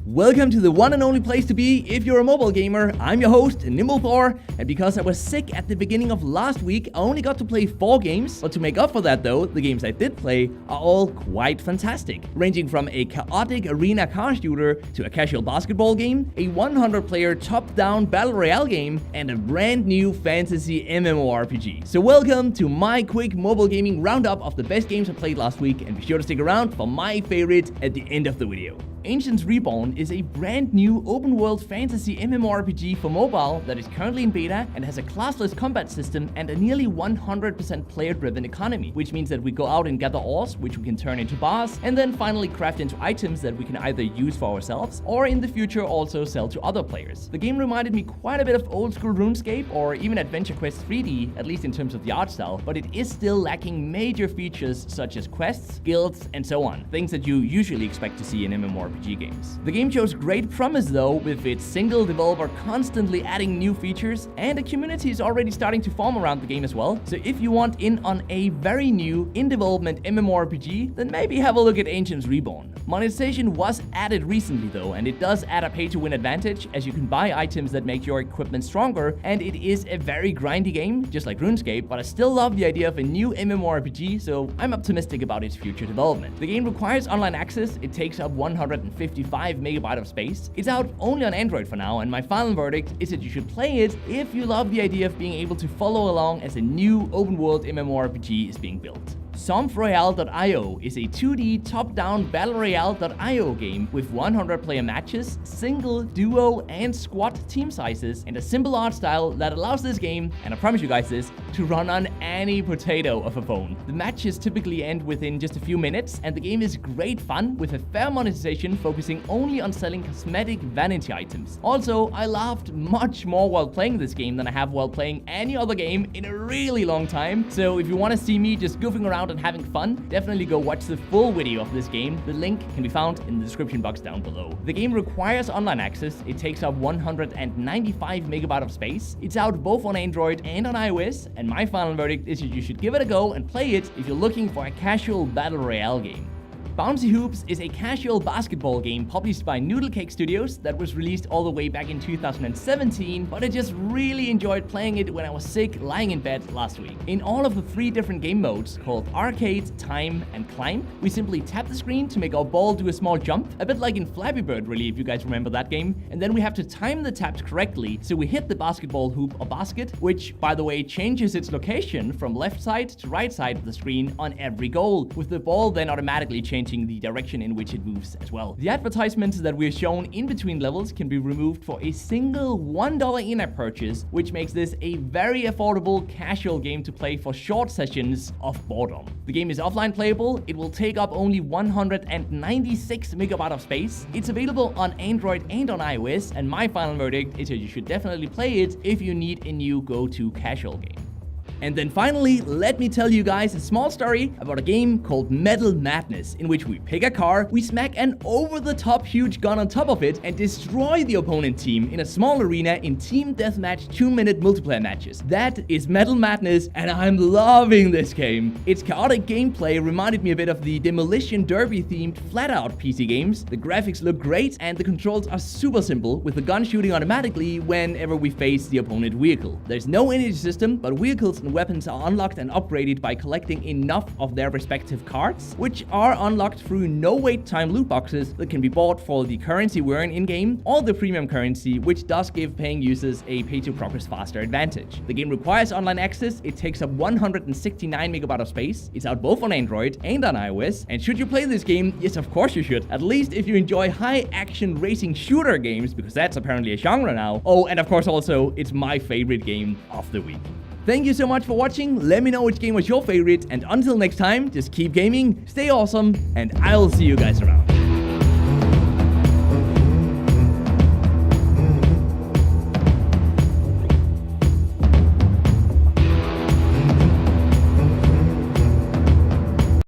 Welcome to the one and only place to be if you're a mobile gamer. I'm your host, NimbleThor, and because I was sick at the beginning of last week, I only got to play 4 games, but to make up for that though, the games I did play are all quite fantastic, ranging from a chaotic arena car shooter to a casual basketball game, a 100-player top-down battle royale game, and a brand new fantasy MMORPG. So welcome to my quick mobile gaming roundup of the best games I played last week, and be sure to stick around for my favorite at the end of the video. Reborn is a brand new open-world fantasy MMORPG for mobile that is currently in beta and has a classless combat system and a nearly 100% player-driven economy, which means that we go out and gather ores, which we can turn into bars, and then finally craft into items that we can either use for ourselves or in the future also sell to other players. The game reminded me quite a bit of old-school RuneScape or even Adventure Quest 3D, at least in terms of the art style, but it is still lacking major features such as quests, guilds, and so on, things that you usually expect to see in MMORPG games. The game shows great promise though, with its single developer constantly adding new features, and a community is already starting to form around the game as well. So if you want in on a very new, in-development MMORPG, then maybe have a look at Ancients Reborn. Monetization was added recently though, and it does add a pay-to-win advantage, as you can buy items that make your equipment stronger, and it is a very grindy game, just like RuneScape, but I still love the idea of a new MMORPG, so I'm optimistic about its future development. The game requires online access, it takes up 155 megabytes of space. It's out only on Android for now, and my final verdict is that you should play it if you love the idea of being able to follow along as a new open-world MMORPG is being built. Royale.io is a 2D top-down battle royale.io game with 100-player matches, single, duo, and squad team sizes, and a simple art style that allows this game, and I promise you guys this, to run on any potato of a phone. The matches typically end within just a few minutes, and the game is great fun with a fair monetization focusing only on selling cosmetic vanity items. Also, I laughed much more while playing this game than I have while playing any other game in a really long time, so if you want to see me just goofing around and having fun, definitely go watch the full video of this game. The link can be found in the description box down below. The game requires online access, it takes up 195 megabytes of space, it's out both on Android and on iOS, and my final verdict is that you should give it a go and play it if you're looking for a casual battle royale game. Bouncy Hoops is a casual basketball game published by Noodle Cake Studios that was released all the way back in 2017, but I just really enjoyed playing it when I was sick lying in bed last week. In all of the 3 different game modes called Arcade, Time, and Climb, we simply tap the screen to make our ball do a small jump, a bit like in Flappy Bird really, if you guys remember that game, and then we have to time the taps correctly so we hit the basketball hoop or basket, which by the way changes its location from left side to right side of the screen on every goal, with the ball then automatically changing the direction in which it moves as well. The advertisements that we're shown in between levels can be removed for a single $1 in-app purchase, which makes this a very affordable casual game to play for short sessions of boredom. The game is offline playable, it will take up only 196 megabytes of space, it's available on Android and on iOS, and my final verdict is that you should definitely play it if you need a new go-to casual game. And then finally, let me tell you guys a small story about a game called Metal Madness, in which we pick a car, we smack an over-the-top huge gun on top of it, and destroy the opponent team in a small arena in team deathmatch 2-minute multiplayer matches. That is Metal Madness, and I'm loving this game. Its chaotic gameplay reminded me a bit of the Demolition Derby-themed flat-out PC games. The graphics look great, and the controls are super simple, with the gun shooting automatically whenever we face the opponent vehicle. There's no energy system, but vehicles and weapons are unlocked and upgraded by collecting enough of their respective cards, which are unlocked through no-wait time loot boxes that can be bought for the currency we earn in-game or the premium currency, which does give paying users a pay-to-progress faster advantage. The game requires online access, it takes up 169 megabytes of space, it's out both on Android and on iOS, and should you play this game? Yes, of course you should, at least if you enjoy high-action racing shooter games, because that's apparently a genre now. Oh, and of course also, it's my favorite game of the week. Thank you so much for watching, let me know which game was your favorite, and until next time, just keep gaming, stay awesome, and I'll see you guys around.